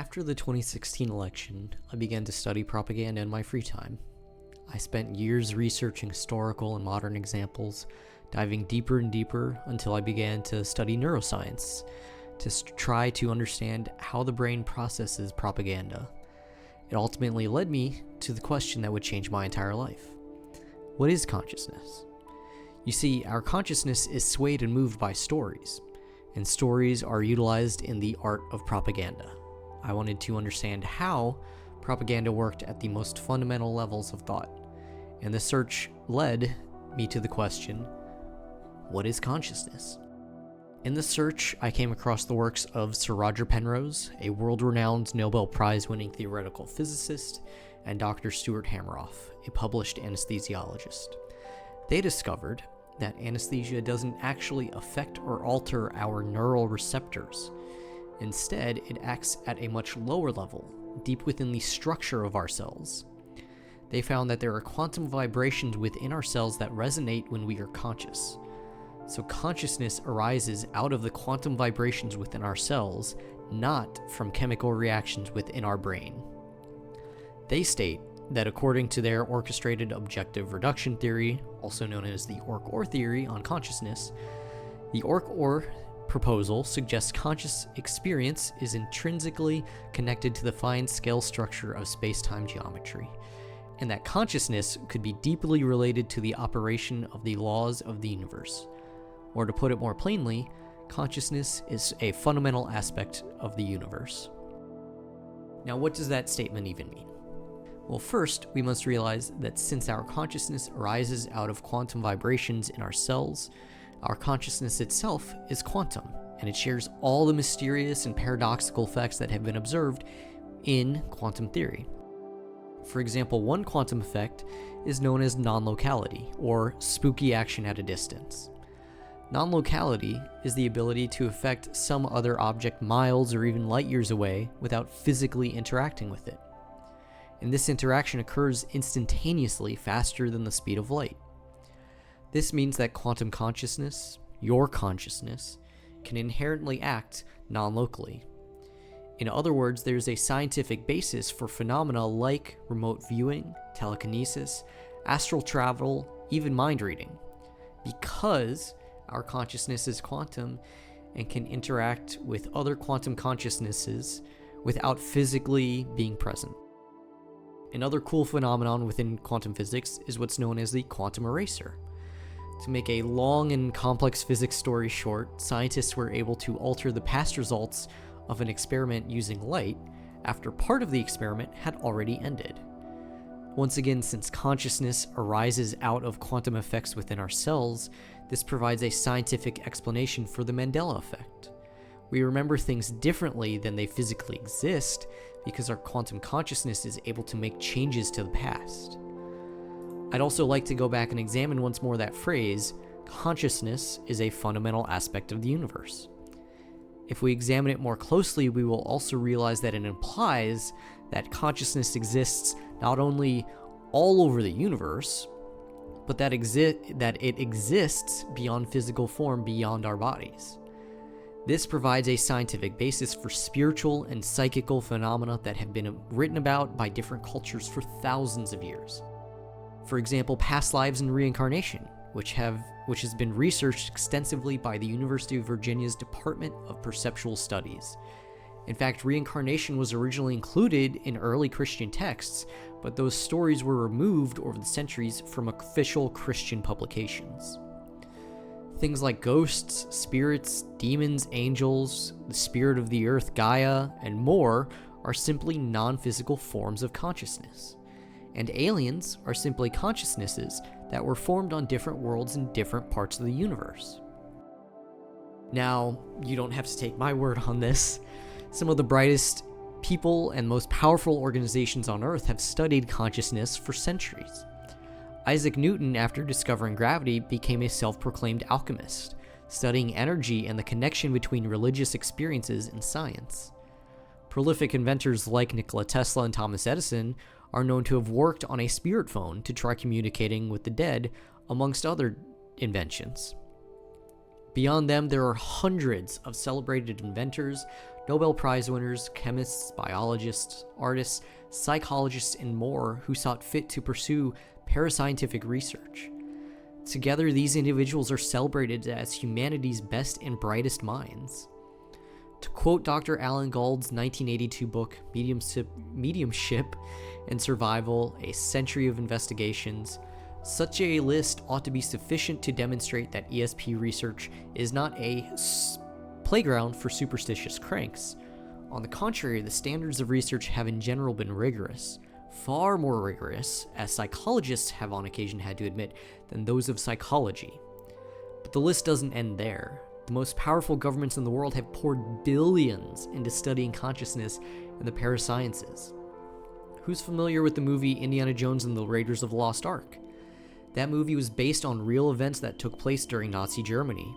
After the 2016 election, I began to study propaganda in my free time. I spent years researching historical and modern examples, diving deeper and deeper until I began to study neuroscience to try to understand how the brain processes propaganda. It ultimately led me to the question that would change my entire life. What is consciousness? You see, our consciousness is swayed and moved by stories, and stories are utilized in the art of propaganda. I wanted to understand how propaganda worked at the most fundamental levels of thought, and the search led me to the question, what is consciousness? In the search, I came across the works of Sir Roger Penrose, a world-renowned Nobel Prize-winning theoretical physicist, and Dr. Stuart Hameroff, a published anesthesiologist. They discovered that anesthesia doesn't actually affect or alter our neural receptors. Instead, it acts at a much lower level, deep within the structure of our cells. They found that there are quantum vibrations within our cells that resonate when we are conscious. So consciousness arises out of the quantum vibrations within our cells, not from chemical reactions within our brain. They state that according to their orchestrated objective reduction theory, also known as the ORC-OR theory on consciousness, the ORC-OR proposal suggests conscious experience is intrinsically connected to the fine scale structure of space-time geometry, and that consciousness could be deeply related to the operation of the laws of the universe. Or to put it more plainly, consciousness is a fundamental aspect of the universe. Now, what does that statement even mean? Well, first, we must realize that since our consciousness arises out of quantum vibrations in our cells, our consciousness itself is quantum, and it shares all the mysterious and paradoxical effects that have been observed in quantum theory. For example, one quantum effect is known as non-locality, or spooky action at a distance. Non-locality is the ability to affect some other object miles or even light years away without physically interacting with it. And this interaction occurs instantaneously, faster than the speed of light. This means that quantum consciousness, your consciousness, can inherently act non-locally. In other words, there's a scientific basis for phenomena like remote viewing, telekinesis, astral travel, even mind reading, because our consciousness is quantum and can interact with other quantum consciousnesses without physically being present. Another cool phenomenon within quantum physics is what's known as the quantum eraser. To make a long and complex physics story short, scientists were able to alter the past results of an experiment using light after part of the experiment had already ended. Once again, since consciousness arises out of quantum effects within our cells, this provides a scientific explanation for the Mandela effect. We remember things differently than they physically exist because our quantum consciousness is able to make changes to the past. I'd also like to go back and examine once more that phrase, consciousness is a fundamental aspect of the universe. If we examine it more closely, we will also realize that it implies that consciousness exists not only all over the universe, but that it exists beyond physical form, beyond our bodies. This provides a scientific basis for spiritual and psychical phenomena that have been written about by different cultures for thousands of years. For example, past lives and reincarnation, which has been researched extensively by the University of Virginia's Department of Perceptual Studies. In fact, reincarnation was originally included in early Christian texts, but those stories were removed over the centuries from official Christian publications. Things like ghosts, spirits, demons, angels, the spirit of the earth, Gaia, and more are simply non-physical forms of consciousness. And aliens are simply consciousnesses that were formed on different worlds in different parts of the universe. Now, you don't have to take my word on this. Some of the brightest people and most powerful organizations on Earth have studied consciousness for centuries. Isaac Newton, after discovering gravity, became a self-proclaimed alchemist, studying energy and the connection between religious experiences and science. Prolific inventors like Nikola Tesla and Thomas Edison are known to have worked on a spirit phone to try communicating with the dead, amongst other inventions. Beyond them, there are hundreds of celebrated inventors, Nobel Prize winners, chemists, biologists, artists, psychologists, and more who sought fit to pursue parascientific research. Together, these individuals are celebrated as humanity's best and brightest minds. To quote Dr. Alan Gould's 1982 book, Mediumship and Survival, A Century of Investigations, such a list ought to be sufficient to demonstrate that ESP research is not a playground for superstitious cranks. On the contrary, the standards of research have in general been rigorous, far more rigorous, as psychologists have on occasion had to admit, than those of psychology. But the list doesn't end there. The most powerful governments in the world have poured billions into studying consciousness and the parasciences. Who's familiar with the movie Indiana Jones and the Raiders of the Lost Ark? That movie was based on real events that took place during Nazi Germany.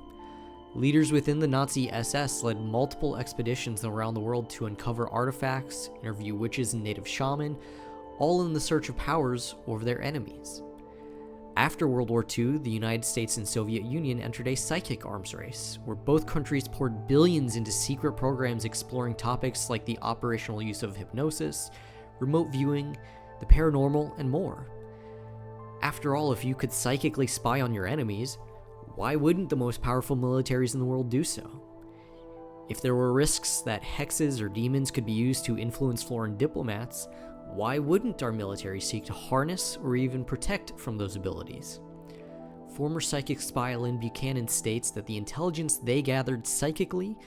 Leaders within the Nazi SS led multiple expeditions around the world to uncover artifacts, interview witches and native shaman, all in the search of powers over their enemies. After World War II, the United States and Soviet Union entered a psychic arms race, where both countries poured billions into secret programs exploring topics like the operational use of hypnosis, remote viewing, the paranormal, and more. After all, if you could psychically spy on your enemies, why wouldn't the most powerful militaries in the world do so? If there were risks that hexes or demons could be used to influence foreign diplomats, why wouldn't our military seek to harness or even protect from those abilities? Former psychic spy Lynn Buchanan states that the intelligence they gathered psychically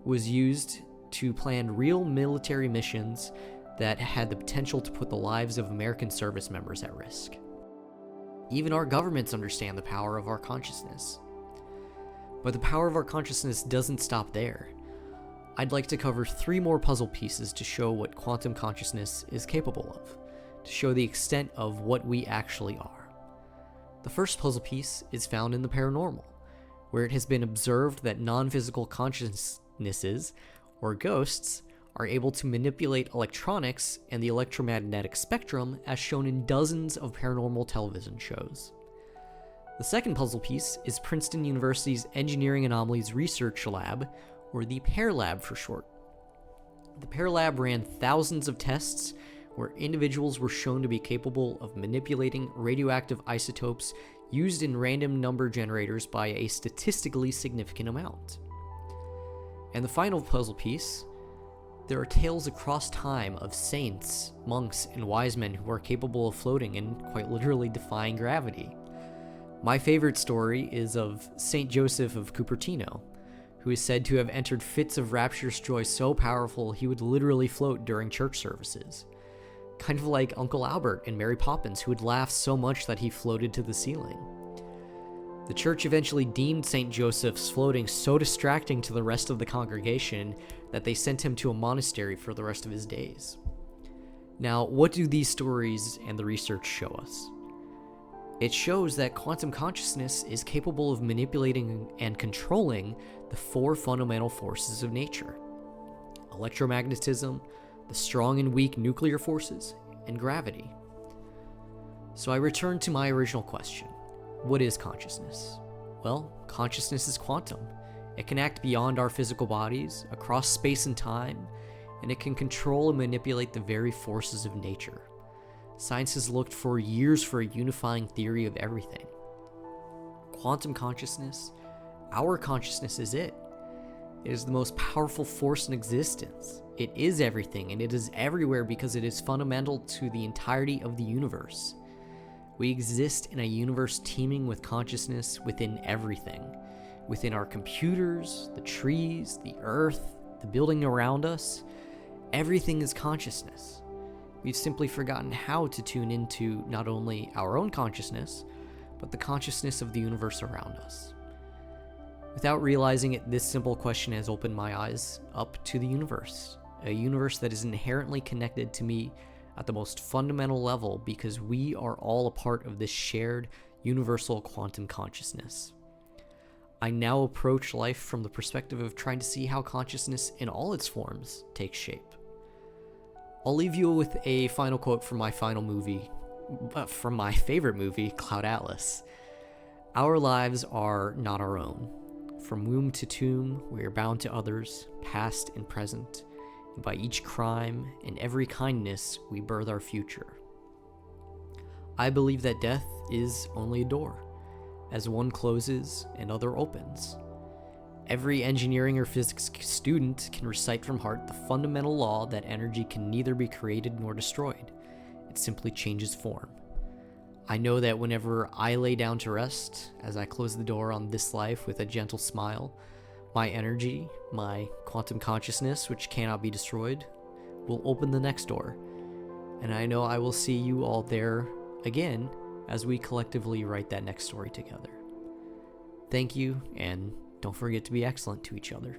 was used to plan real military missions that had the potential to put the lives of American service members at risk. Even our governments understand the power of our consciousness. But the power of our consciousness doesn't stop there. I'd like to cover 3 more puzzle pieces to show what quantum consciousness is capable of, to show the extent of what we actually are. The first puzzle piece is found in the paranormal, where it has been observed that non-physical consciousnesses, or ghosts, are able to manipulate electronics and the electromagnetic spectrum as shown in dozens of paranormal television shows. The second puzzle piece is Princeton University's Engineering Anomalies Research Lab, or the PAIR Lab for short. The PAIR Lab ran thousands of tests where individuals were shown to be capable of manipulating radioactive isotopes used in random number generators by a statistically significant amount. And the final puzzle piece, there are tales across time of saints, monks, and wise men who are capable of floating and quite literally defying gravity. My favorite story is of Saint Joseph of Cupertino, who is said to have entered fits of rapturous joy so powerful he would literally float during church services. Kind of like Uncle Albert and Mary Poppins, who would laugh so much that he floated to the ceiling. The church eventually deemed St. Joseph's floating so distracting to the rest of the congregation that they sent him to a monastery for the rest of his days. Now, what do these stories and the research show us? It shows that quantum consciousness is capable of manipulating and controlling the 4 fundamental forces of nature: electromagnetism, the strong and weak nuclear forces, and gravity. So I return to my original question. What is consciousness? Well, consciousness is quantum. It can act beyond our physical bodies, across space and time, and it can control and manipulate the very forces of nature. Science has looked for years for a unifying theory of everything. Quantum consciousness, our consciousness, is it. It is the most powerful force in existence. It is everything, and it is everywhere because it is fundamental to the entirety of the universe. We exist in a universe teeming with consciousness within everything. Within our computers, the trees, the earth, the building around us. Everything is consciousness. We've simply forgotten how to tune into not only our own consciousness, but the consciousness of the universe around us. Without realizing it, this simple question has opened my eyes up to the universe, a universe that is inherently connected to me at the most fundamental level because we are all a part of this shared universal quantum consciousness. I now approach life from the perspective of trying to see how consciousness in all its forms takes shape. I'll leave you with a final quote from my favorite movie, Cloud Atlas. Our lives are not our own. From womb to tomb, we are bound to others, past and present, and by each crime and every kindness, we birth our future. I believe that death is only a door. As one closes, another opens. Every engineering or physics student can recite from heart the fundamental law that energy can neither be created nor destroyed. It simply changes form. I know that whenever I lay down to rest, as I close the door on this life with a gentle smile, my energy, my quantum consciousness, which cannot be destroyed, will open the next door. And I know I will see you all there again as we collectively write that next story together. Thank you, and don't forget to be excellent to each other.